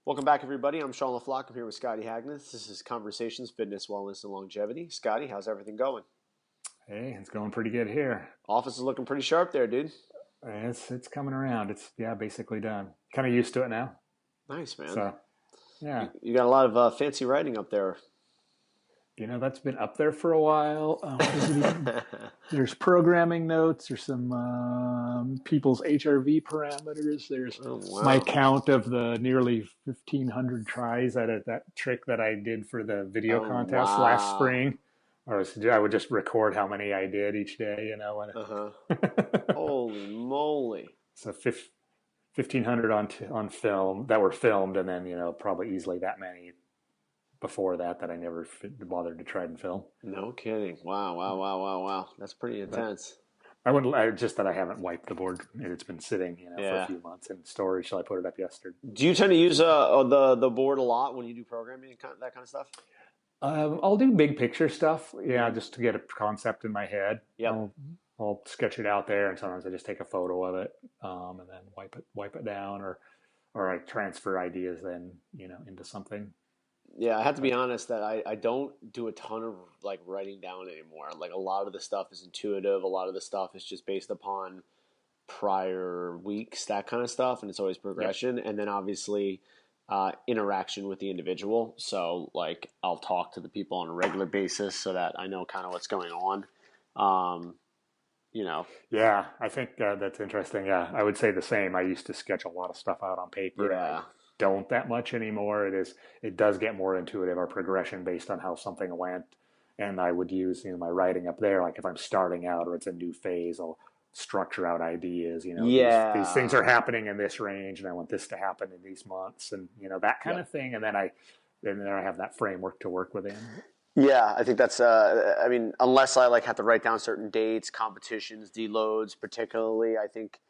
Welcome back, everybody. I'm Sean LeFloch. I'm here with Scotty Hagnas. This is Conversations, Fitness, Wellness, and Longevity. Scotty, how's everything going? Hey, it's going pretty good here. Office is looking pretty sharp there, dude. It's coming around. It's basically done. Kind of used to it now. Nice, man. So yeah, You got a lot of fancy writing up there. that's been up there for a while. What is it even? There's programming notes. There's some people's HRV parameters. There's my count of the nearly 1,500 tries at that trick that I did for the video contest last spring. I would just record how many I did each day, Holy moly. So 1,500 on film that were filmed, and then probably easily that many before that I never bothered to try and film. No kidding. Wow. That's pretty intense. Just that I haven't wiped the board, and it's been sitting for a few months in storage, so I put it up yesterday. Do you tend to use the board a lot when you do programming and that kind of stuff? I'll do big picture stuff, just to get a concept in my head. Yep. I'll sketch it out there, and sometimes I just take a photo of it, and then wipe it down, or I transfer ideas then into something. Yeah, I have to be honest that I don't do a ton of writing down anymore. Like a lot of the stuff is intuitive. A lot of the stuff is just based upon prior weeks, that kind of stuff, and it's always progression. Yep. And then obviously interaction with the individual. So I'll talk to the people on a regular basis so that I know kind of what's going on. Yeah, I think that's interesting. Yeah, I would say the same. I used to sketch a lot of stuff out on paper. Yeah. I don't that much anymore. It does get more intuitive or progression based on how something went. And I would use my writing up there. Like if I'm starting out or it's a new phase, I'll structure out ideas. These things are happening in this range, and I want this to happen in these months, and that kind of thing. And then I have that framework to work within. Yeah, I think that's, unless I have to write down certain dates, competitions, deloads particularly, I think,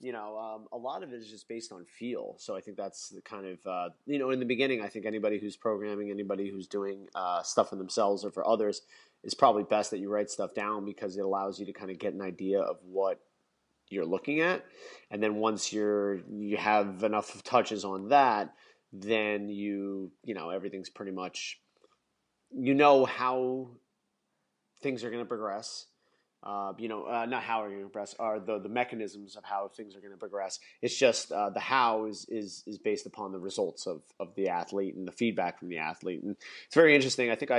a lot of it is just based on feel. So I think that's the kind of, in the beginning, I think anybody who's programming, anybody who's doing stuff for themselves or for others, it's probably best that you write stuff down because it allows you to kind of get an idea of what you're looking at. And then once you have enough touches on that, then everything's pretty much, how things are going to progress. Not how are you going to progress, are the mechanisms of how things are going to progress. It's just the how is based upon the results of the athlete and the feedback from the athlete. And it's very interesting. I think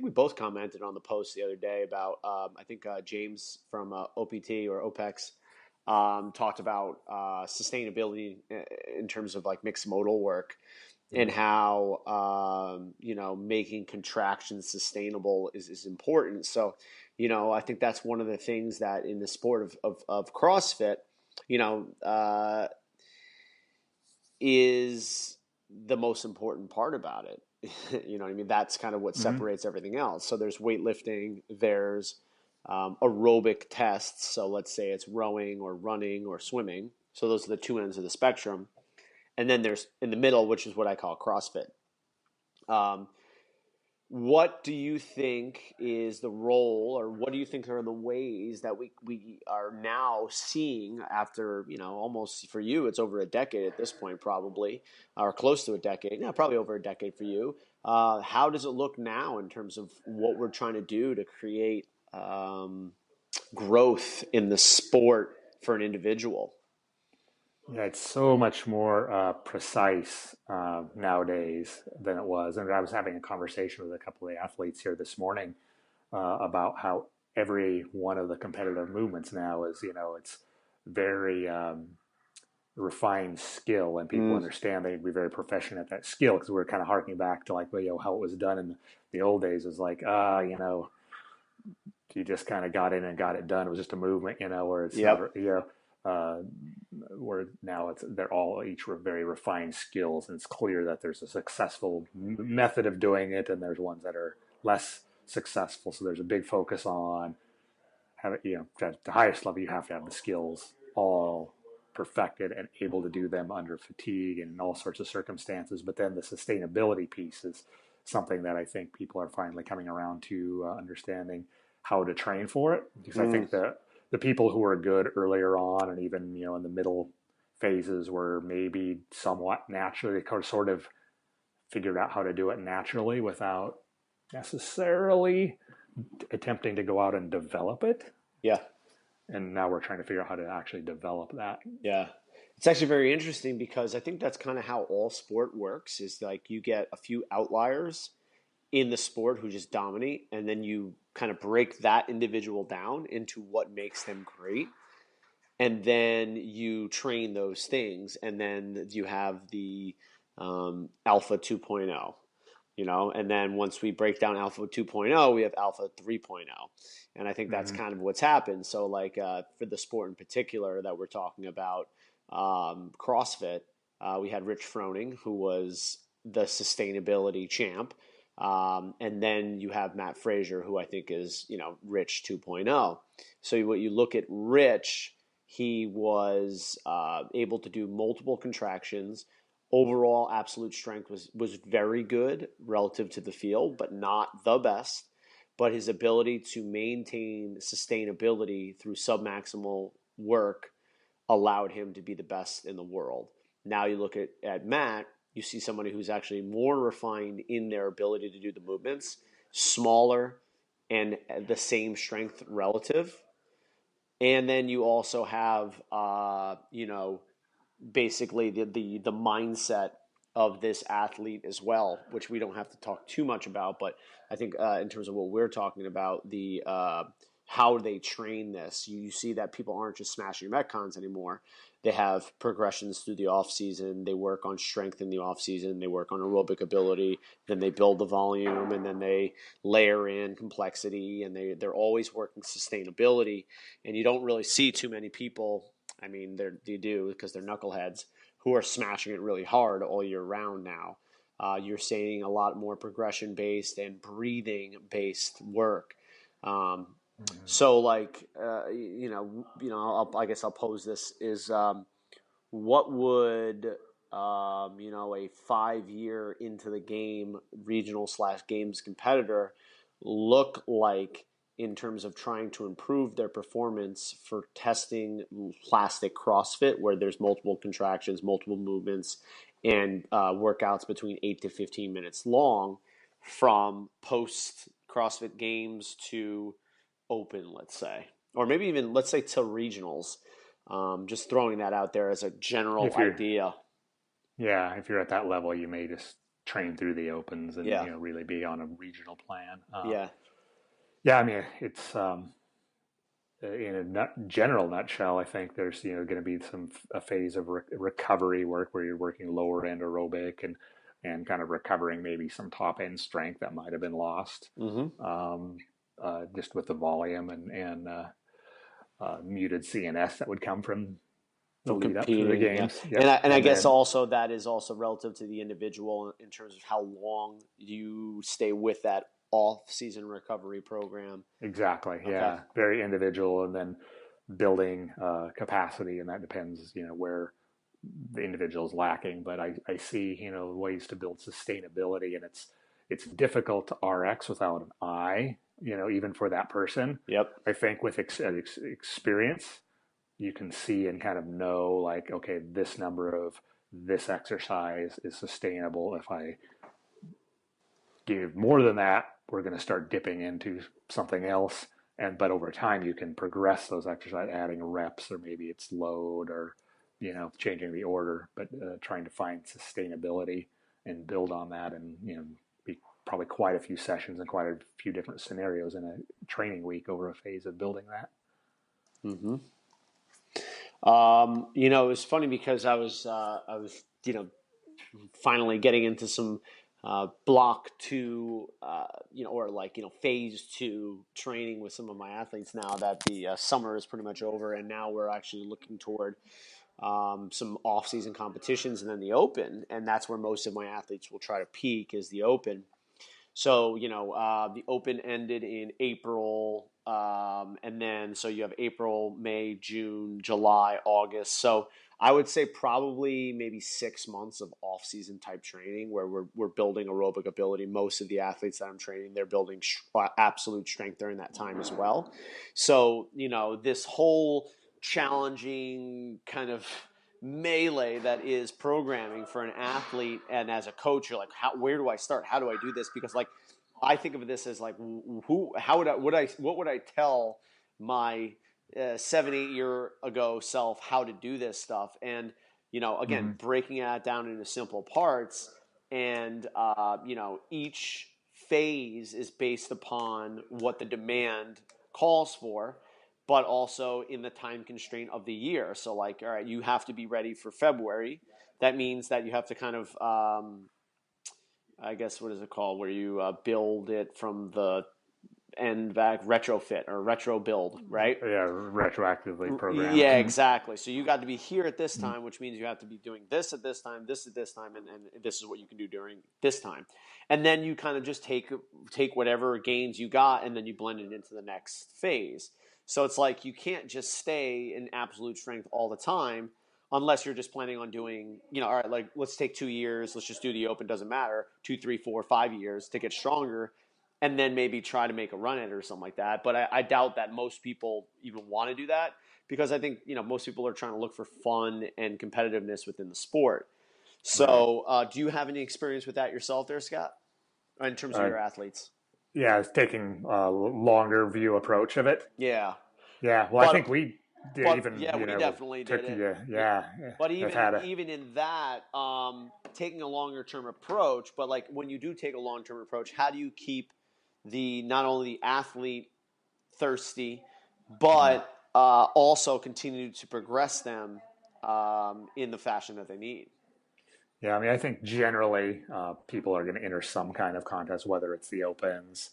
we both commented on the post the other day about James from OPT or OPEX talked about sustainability in terms of mixed modal work. And how, making contractions sustainable is important. So, I think that's one of the things that in the sport of CrossFit, is the most important part about it. You know what I mean? That's kind of what separates everything else. So there's weightlifting, there's aerobic tests. So let's say it's rowing or running or swimming. So those are the two ends of the spectrum. And then there's in the middle, which is what I call CrossFit. What do you think is the role, or what do you think are the ways that we are now seeing after, almost for you, it's over a decade at this point, probably, or close to a decade. Yeah, probably over a decade for you. How does it look now in terms of what we're trying to do to create growth in the sport for an individual? Yeah, it's so much more precise nowadays than it was. And I was having a conversation with a couple of the athletes here this morning about how every one of the competitive movements now is, it's very refined skill, and people understand they'd be very proficient at that skill, because we're kind of harking back to how it was done in the old days. It was you just kind of got in and got it done. It was just a movement, where it's where now they're all each very refined skills, and it's clear that there's a successful method of doing it, and there's ones that are less successful. So there's a big focus on having, at the highest level, you have to have the skills all perfected and able to do them under fatigue and in all sorts of circumstances. But then the sustainability piece is something that I think people are finally coming around to understanding how to train for it, because I think that the people who are good earlier on, and even in the middle phases were maybe somewhat naturally, they sort of figured out how to do it naturally without necessarily attempting to go out and develop it. Yeah. And now we're trying to figure out how to actually develop that. Yeah. It's actually very interesting because I think that's kind of how all sport works is like you get a few outliers in the sport who just dominate, and then you kind of break that individual down into what makes them great. And then you train those things, and then you have the Alpha 2.0, and then once we break down Alpha 2.0, we have Alpha 3.0. And I think that's Mm-hmm. kind of what's happened. So, like for the sport in particular that we're talking about, CrossFit, we had Rich Froning, who was the sustainability champ. And then you have Matt Frazier, who I think is, Rich 2.0. So what you look at Rich, he was able to do multiple contractions. Overall, absolute strength was very good relative to the field, but not the best. But his ability to maintain sustainability through submaximal work allowed him to be the best in the world. Now you look at Matt, you see somebody who's actually more refined in their ability to do the movements, smaller and the same strength relative. And then you also have, basically the mindset of this athlete as well, which we don't have to talk too much about. But I think in terms of what we're talking about, the how they train this, you see that people aren't just smashing metcons anymore. They have progressions through the off season. They work on strength in the off season. They work on aerobic ability. Then they build the volume, and then they layer in complexity. And they're always working sustainability. And you don't really see too many people. I mean, they do because they're knuckleheads who are smashing it really hard all year round now. You're seeing a lot more progression based and breathing based work. Um, Mm-hmm. so, like, I guess I'll pose this: is what would a 5 year into the game regional slash games competitor look like in terms of trying to improve their performance for testing plastic CrossFit, where there's multiple contractions, multiple movements, and workouts between 8 to 15 minutes long, from post CrossFit Games to open, let's say, or maybe even let's say to regionals. Just throwing that out there as a general If you're, idea. yeah, if you're at that level, you may just train through the opens and Yeah, really be on a regional plan. yeah, Yeah, I mean, it's in a general nutshell. I think there's going to be a phase of recovery work where you're working lower end aerobic and kind of recovering maybe some top end strength that might have been lost, mm-hmm. um, just with the volume and muted CNS that would come from the From lead up to the competing. Yeah, games. and Yep. I And guess then also that is also relative to the individual in terms of how long you stay with that off-season recovery program. exactly, Okay. yeah, very individual, and then building capacity, and that depends, where the individual is lacking. But I see, ways to build sustainability, and it's difficult to RX without an eye, even for that person. Yep. I think with experience, you can see and kind of know, like, okay, this number of this exercise is sustainable. If I give more than that, we're going to start dipping into something else. But over time, you can progress those exercises, adding reps, or maybe it's load, or changing the order. But trying to find sustainability and build on that, and be probably quite a few sessions and quite a few different scenarios in a training week over a phase of building that. Mm-hmm. It was funny because I was finally getting into some block two, or like, phase two training with some of my athletes now that the summer is pretty much over. And now we're actually looking toward some off-season competitions and then the open. And that's where most of my athletes will try to peak, is the open. So, the open ended in April. And then, so you have April, May, June, July, August. So I would say probably maybe 6 months of off-season type training where we're building aerobic ability. Most of the athletes that I'm training, they're building absolute strength during that time as well. So, this whole challenging kind of melee that is programming for an athlete, and as a coach, you're like, where do I start? How do I do this? Because like, I think of this as like, what would I tell my 7, 8 year ago self how to do this stuff? And again, Mm-hmm. breaking it down into simple parts, and each phase is based upon what the demand calls for, but also in the time constraint of the year. So like, all right, you have to be ready for February. That means that you have to kind of, I guess, what is it called, where you build it from the end back, retrofit or retro build, right? Yeah, retroactively program. Yeah, Mm-hmm. exactly. So you got to be here at this time, which means you have to be doing this at this time, this at this time, and this is what you can do during this time. And then you kind of just take whatever gains you got, and then you blend it into the next phase. So it's like you can't just stay in absolute strength all the time unless you're just planning on doing, all right, like let's take 2 years, let's just do the open, doesn't matter, 2, 3, 4, 5 years to get stronger, and then maybe try to make a run at it or something like that. But I doubt that most people even want to do that, because I think most people are trying to look for fun and competitiveness within the sport. Right. So, do you have any experience with that yourself, there, Scott, in terms of Uh, your athletes? yeah, it's taking a longer view approach of it. Yeah, Yeah. Well, I think but we did but even, yeah, we definitely did took it. yeah, Yeah. yeah, But have even had a, even in that, taking a longer term approach, but like when you do take a long term approach, how do you keep the not only the athlete thirsty, Mhm. but also continue to progress them in the fashion that they need? Yeah, I mean, I think generally people are going to enter some kind of contest, whether it's the opens,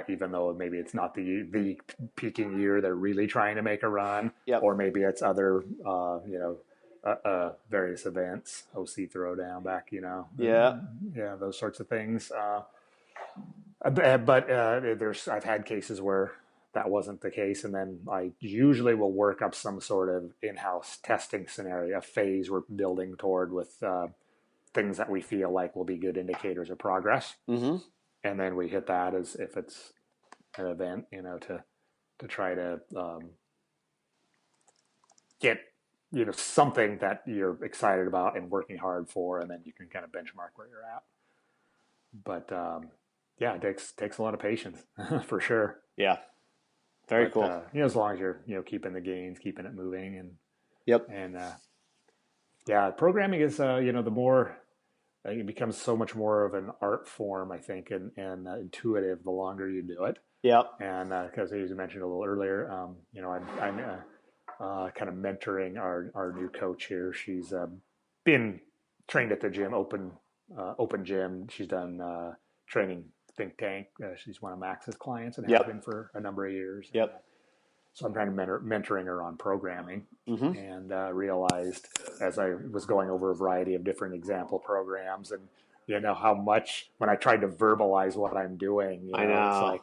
even though maybe it's not the peaking year they're really trying to make a run, Yep. or maybe it's other various events, OC throwdown back, Yeah. yeah, those sorts of things. There's I've had cases where that wasn't the case, and then I usually will work up some sort of in-house testing scenario, a phase we're building toward with things that we feel like will be good indicators of progress, Mm-hmm. and then we hit that as if it's an event, to try to get something that you're excited about and working hard for, and then you can kind of benchmark where you're at. But yeah, it takes a lot of patience for sure. Yeah. Very But cool. as long as you're keeping the gains, keeping it moving, Yep. and yeah, programming is the more it becomes so much more of an art form, I think, and intuitive the longer you do it. Yep. And because as you mentioned a little earlier, I'm kind of mentoring our new coach here. She's been trained at the gym, open gym. She's done training think tank. She's one of Max's clients and has been Yep. for a number of years. And Yep. so I'm trying to mentoring her on programming, Mm-hmm. and realized as I was going over a variety of different example programs, and how much when I tried to verbalize what I'm doing, I know.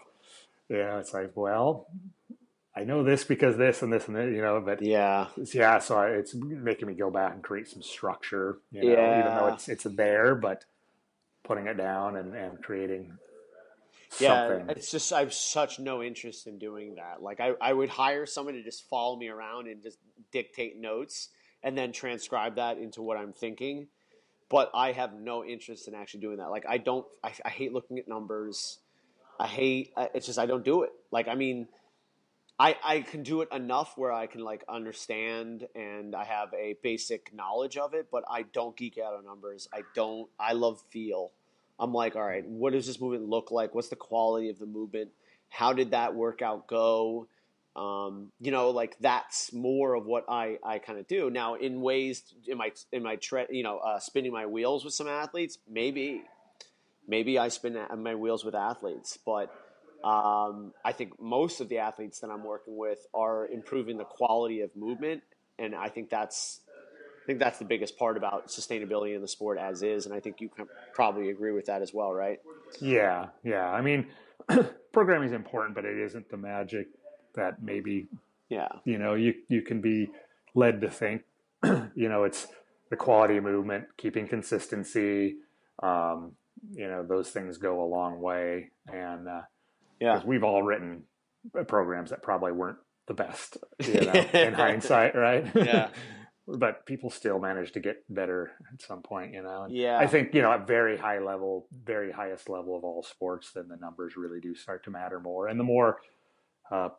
it's like, well, I know this because this and this and that, but Yeah. yeah, so it's making me go back and create some structure, even though Yeah. it's there, but putting it down and creating Yeah, something. it's just I have such no interest in doing that. Like I would hire someone to just follow me around and just dictate notes and then transcribe that into what I'm thinking. But I have no interest in actually doing that. Like I hate looking at numbers. It's just I don't do it. Like I mean, I can do it enough where I can like understand and I have a basic knowledge of it, but I don't geek out on numbers. I love feel. I'm like, all right, what does this movement look like? What's the quality of the movement? How did that workout go? Like that's more of what I kind of do. Now, in ways, in my spinning my wheels with some athletes, maybe I spin my wheels with athletes, but I think most of the athletes that I'm working with are improving the quality of movement, and I think that's the biggest part about sustainability in the sport as is, and I think you can probably agree with that as well, right? Yeah, yeah. I mean, programming is important, but it isn't the magic that maybe Yeah, you can be led to think. It's the quality of movement, keeping consistency. Um, those things go a long way, and yeah, because we've all written programs that probably weren't the best, in hindsight, right? yeah. but people still manage to get better at some point, you know. And I Yeah. think, you know, at very high level, very highest level of all sports, then the numbers really do start to matter more. And the more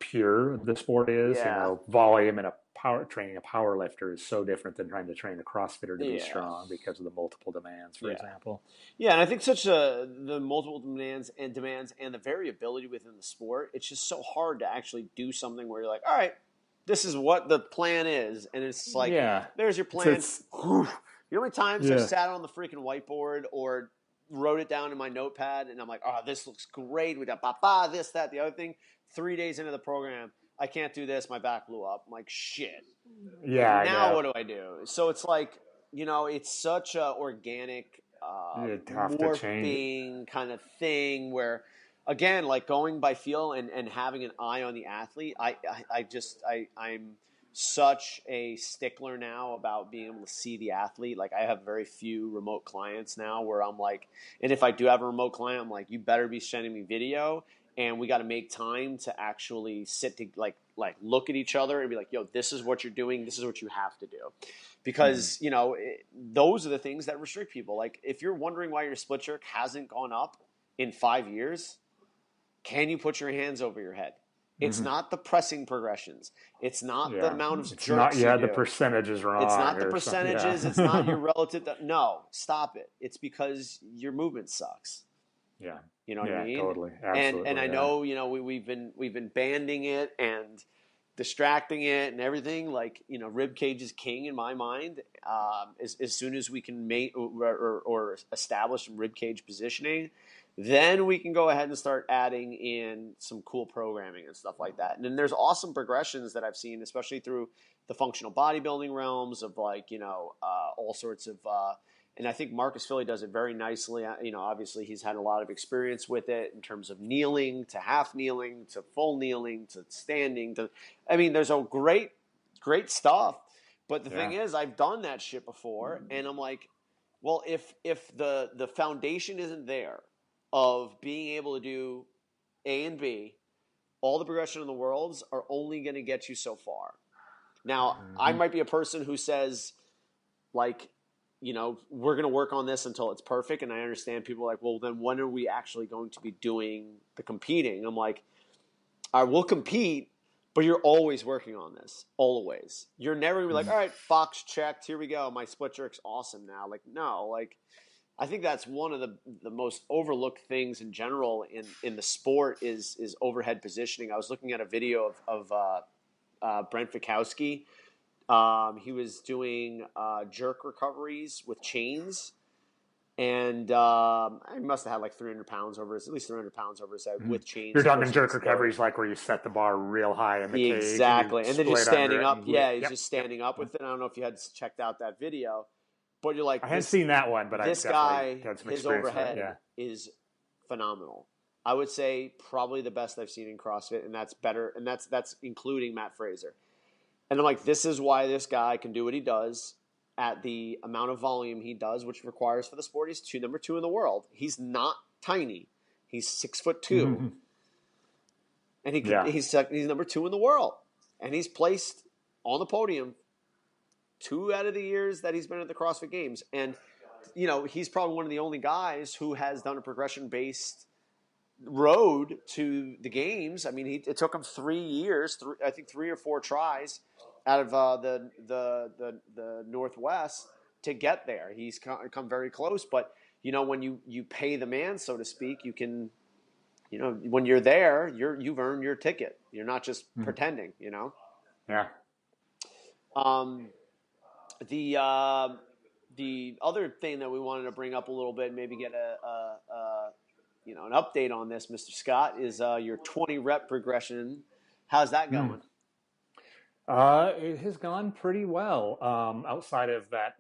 pure the sport is, you Yeah. know, volume and a power training a power lifter is so different than trying to train a CrossFitter to be Yeah. strong because of the multiple demands, for Yeah. example. Yeah, and I think the multiple demands and the variability within the sport, it's just so hard to actually do something where you're like, all right, this is what the plan is, and it's like, Yeah. there's your It's, plan. it's You know how many times I've yeah. sat on the freaking whiteboard or wrote it down in my notepad, and I'm like, oh, this looks great. We got this, that, the other thing. 3 days into the program, I can't do this. My back blew up. I'm like, shit. Like, Yeah, I now know. what do I do? So it's like, it's such a organic You have to change. morphing kind of thing where, again, like going by feel and having an eye on the athlete. I'm such a stickler now about being able to see the athlete. Like, I have very few remote clients now where I'm like, and if I do have a remote client, I'm like, you better be sending me video, and we got to make time to actually sit to like look at each other and be like, yo, this is what you're doing, this is what you have to do, Mm-hmm. because those are the things that restrict people. Like, if you're wondering why your split jerk hasn't gone up in 5 years, can you put your hands over your head? It's Mm-hmm. not the pressing progressions. It's not the Yeah. amount of It's not, jerks you yeah, the do. percentage is It's wrong not the or something. Yeah. percentages. It's not your relative. No, stop it. It's because your movement sucks. Yeah. You know what I Yeah, mean? totally. And Absolutely. I Yeah. know, we've been banding it and distracting it and everything. Like, rib cage is king in my mind. As soon as we can make or establish some rib cage positioning, then we can go ahead and start adding in some cool programming and stuff like that. And then there's awesome progressions that I've seen, especially through the functional bodybuilding realms of, like, all sorts of. And I think Marcus Philly does it very nicely. Obviously he's had a lot of experience with it in terms of kneeling to half kneeling to full kneeling to standing to. I mean, there's a great stuff. But the thing Yeah. is, I've done that shit before, and I'm like, well, if the foundation isn't there of being able to do A and B, all the progression in the worlds are only going to get you so far. Now, I Mm-hmm. might be a person who says, like, we're going to work on this until it's perfect. And I understand people are like, well, then when are we actually going to be doing the competing? I'm like, all right, we'll compete, but you're always working on this. Always. You're never going to be like, all right, box checked. Here we go. My split jerk's awesome now. Like, no, like, I think that's one of the most overlooked things in general in the sport is overhead positioning. I was looking at a video of Brent Fikowski. He was doing jerk recoveries with chains, and I must have had like 300 pounds over his, at least 300 pounds over his head Mm-hmm. with chains You're to talking push jerk against the area. recoveries like where you set the bar real high in the cage and you Exactly, and then just split under standing it up. and Yeah, he's yep, just yep. standing up with it. I don't know if you had checked out that video, but you're like, I hadn't this seen that one, but I've this definitely guy, had some his experience with that. overhead Yeah. is phenomenal. I would say probably the best I've seen in CrossFit, and that's better, and that's including Matt Fraser. And I'm like, this is why this guy can do what he does at the amount of volume he does, which requires for the sport. He's number two in the world. He's not tiny. He's 6'2", Mm-hmm. and Yeah. he's number two in the world, and he's placed on the podium 2 out of the years that he's been at the CrossFit Games. And he's probably one of the only guys who has done a progression based road to the games. I mean, it took him 3 years, I think 3 or 4 tries out of the Northwest to get there. He's come very close, but when you pay the man, so to speak, you can, when you're there, you've earned your ticket. You're not just Mm-hmm. pretending. Yeah. Um, the other thing that we wanted to bring up a little bit, maybe get an update on this, Mr. Scott, is your 20 rep progression. How's that Mm. going? It has gone pretty well. Outside of that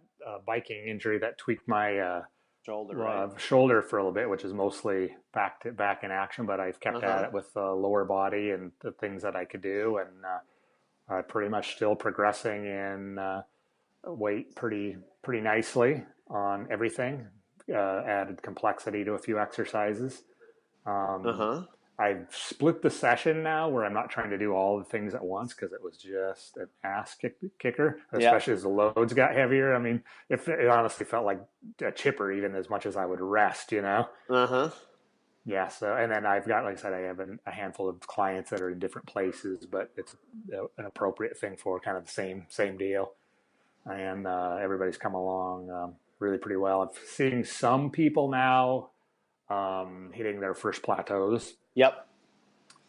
biking injury that tweaked my Shoulder, right? shoulder for a little bit, which is mostly back in action, but I've kept at Uh-huh. it with the lower body and the things that I could do, and pretty much still progressing in weight pretty nicely on everything. Added complexity to a few exercises. Um, Uh-huh. I've split the session now where I'm not trying to do all the things at once because it was just an kicker, Yeah. especially as the loads got heavier. I mean, it honestly felt like a chipper even as much as I would rest, you know? Uh-huh. Yeah. So, and then I've got, like I said, I have a handful of clients that are in different places, but it's an appropriate thing for kind of the same deal. And everybody's come along really pretty well. I'm seeing some people now hitting their first plateaus. Yep.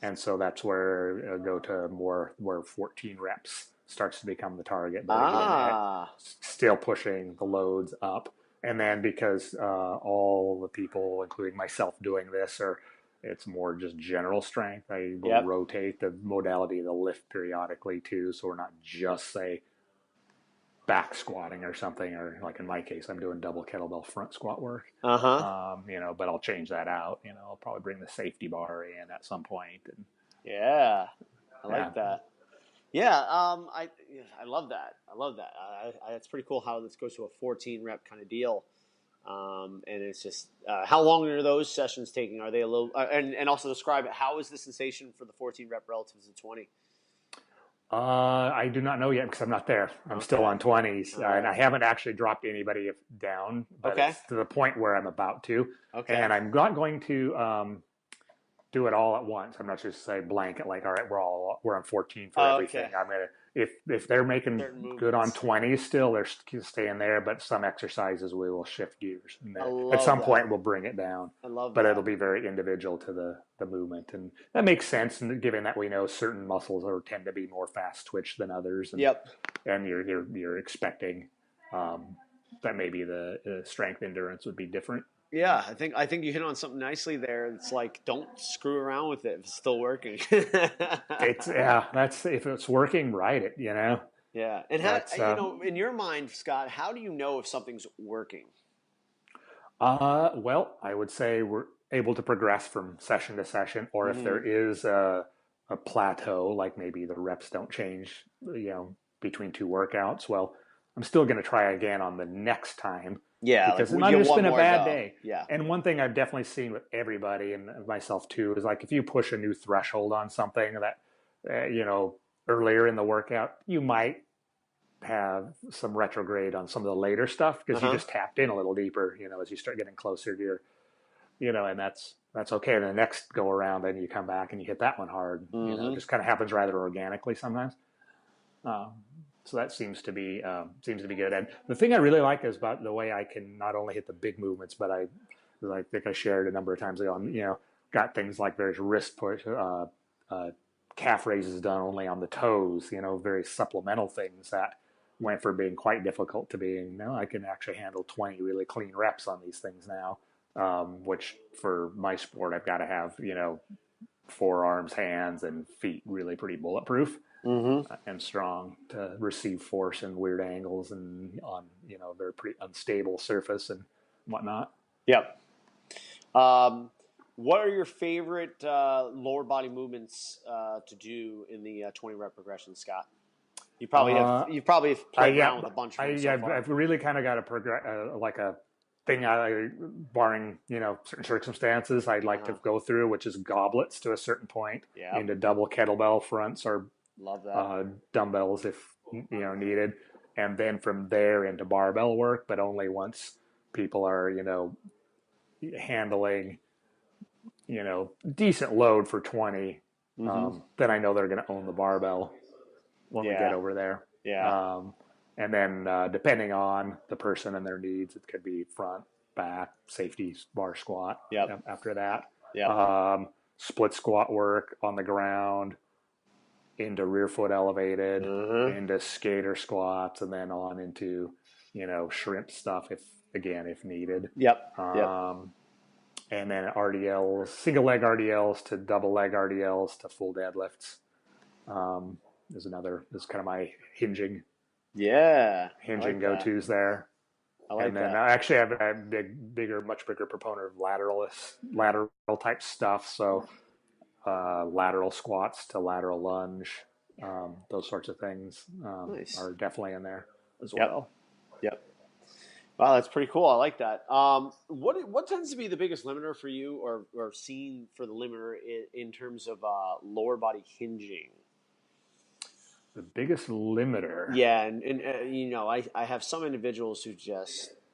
And so that's where go to more where 14 reps starts to become the target. But again, Ah. still pushing the loads up. And then because all the people, including myself, doing this are it's more just general strength. I will Yep. rotate the modality of the lift periodically too, so we're not just say back squatting or something, or like in my case, I'm doing double kettlebell front squat work. Uh-huh. But I'll change that out. I'll probably bring the safety bar in at some point, and Yeah. I yeah, like that. Yeah, I love that. I love that. It's pretty cool how this goes to a 14 rep kind of deal. And it's just how long are those sessions taking? Are they a little and also describe it? How is the sensation for the 14 rep relative to 20? I do not know yet because I'm not there. I'm still Okay. on 20s, All and I right. haven't actually dropped anybody down, but Okay. it's to the point where I'm about to. Okay. And I'm not going to do it all at once. I'm not just say blanket like, all right, we're on 14 for Okay. everything. I'm gonna if they're making Certain good on movements. 20 still, they're staying there. But some exercises we will shift gears, and I then at love some that. point we'll bring it down. I love But it'll that. be very individual to the movement, and that makes sense. And given that we know certain muscles tend to be more fast twitch than others, Yep. and you're expecting that maybe the strength endurance would be different. Yeah, I think you hit on something nicely there. It's like don't screw around with it if it's still working. It's yeah, that's if it's working right. Yeah. And how, That's in your mind, Scott, how do you know if something's working? well, I would say we're able to progress from session to session, or if there Hmm. is a plateau, like maybe the reps don't change, between two workouts. Well, I'm still going to try again on the next time Yeah, like because it you might have get just one been a more bad go. day. Yeah. And one thing I've definitely seen with everybody and myself too is like if you push a new threshold on something that, earlier in the workout, you might have some retrograde on some of the later stuff because you Uh-huh. just tapped in a little deeper, as you start getting closer to your, and that's okay. And the next go around, then you come back and you hit that one hard. It Hmm. just kind of happens rather organically sometimes. Um, so that seems to be good. And the thing I really like is about the way I can not only hit the big movements, but I think I shared a number of times ago. Got things like there's wrist push, calf raises done only on the toes. Very supplemental things that went from being quite difficult to being no, I can actually handle 20 really clean reps on these things now. Which for my sport, I've got to have forearms, hands, and feet really pretty bulletproof Hmm. and strong to receive force in weird angles and on a very pretty unstable surface and whatnot. Yep. Um, what are your favorite lower body movements to do in the 20 rep progression, Scott? You've I played yeah, around with a bunch of them I so I've, far. I've really kind of got a like a thing barring certain circumstances I'd like to Uh-huh. go through, which is goblets to a certain point Yep. into double kettlebell fronts or Love that. dumbbells if needed, and then from there into barbell work, but only once people are handling decent load for 20. Hmm. Then I know they're going to own the barbell when we get Yeah. over there. Yeah. Um, and then depending on the person and their needs, it could be front, back, safety, bar squat Yep. after that. Yep. Split squat work on the ground, into rear foot elevated, Uh-huh. into skater squats, and then on into, shrimp stuff if needed. Yep. Yep. Um, and then RDLs, single leg RDLs to double leg RDLs to full deadlifts. Um, is kind of my hinging Yeah. I hinging like go that. tos there. I And like then that. I actually have a much bigger proponent of lateral type stuff. So lateral squats to lateral lunge, those sorts of things Nice. are definitely in there as Yep. well. Yep. Wow, that's pretty cool. I like that. What tends to be the biggest limiter for you, or seen for the limiter in terms of lower body hinging? The biggest limiter. Yeah, and I have some individuals who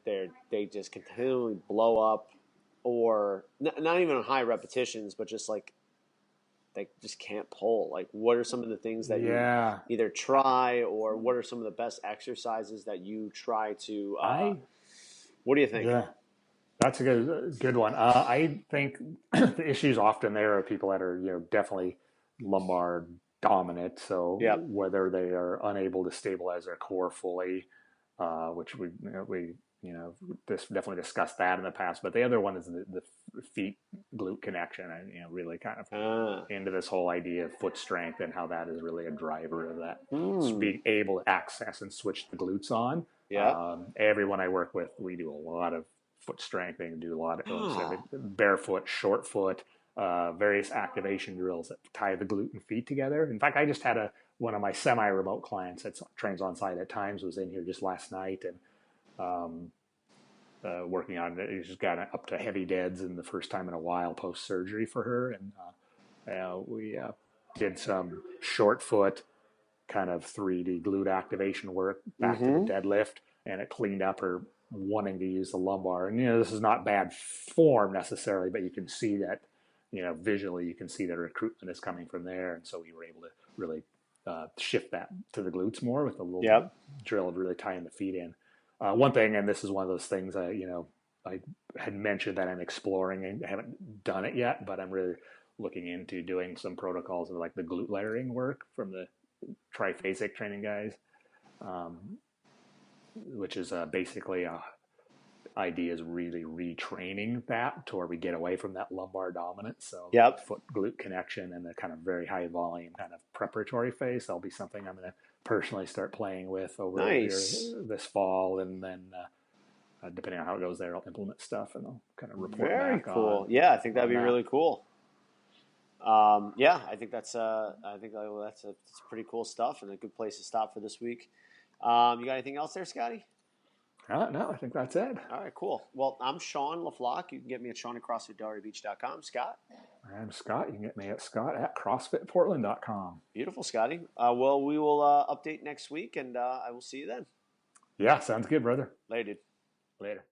they just continually blow up, or not even on high repetitions, but just like they just can't pull. Like, what are some of the things that you Yeah, either try, or what are some of the best exercises that you try to? I What do you think? yeah, that's a good one. I think the issues often there are people that are definitely lumbar dominant. So Yep. whether they are unable to stabilize their core fully, which we this definitely discussed that in the past. But the other one is the feet glute connection, and really kind of Ah. into this whole idea of foot strength and how that is really a driver of that. So Hmm. being able to access and switch the glutes on. Yeah. Everyone I work with, we do a lot of foot strengthening, do a lot of Oh. barefoot, short foot, various activation drills that tie the glute and feet together. In fact, I just had one of my semi-remote clients that trains on site at times was in here just last night and working on it. He's just got up to heavy deads in the first time in a while post surgery for her, and we did some short foot kind of 3D glute activation work back to the Mm-hmm. deadlift, and it cleaned up her wanting to use the lumbar. And this is not bad form necessarily, but you can see that visually you can see that recruitment is coming from there, and so we were able to really shift that to the glutes more with a little Yep. drill of really tying the feet in. One thing, and this is one of those things I had mentioned that I'm exploring and haven't done it yet, but I'm really looking into doing some protocols of like the glute layering work from the triphasic training guys, which is basically idea is really retraining that to where we get away from that lumbar dominance. So Yep. foot glute connection and the kind of very high volume kind of preparatory phase. That'll be something I'm going to personally start playing with over here Nice. this fall, and then depending on how it goes there, I'll implement stuff and I'll kind of report Very back cool. Yeah, I think that'd on be that. really cool. Yeah, I think that's pretty cool stuff and a good place to stop for this week. You got anything else there, Scotty? No, I think that's it. All right, cool. Well, I'm Sean LeFloch. You can get me at Sean at CrossFitDelrabeach.com. Scott? I'm Scott. You can get me at Scott at CrossFitPortland.com. Beautiful, Scotty. Well, we will update next week, and I will see you then. Yeah, sounds good, brother. Later, dude. Later.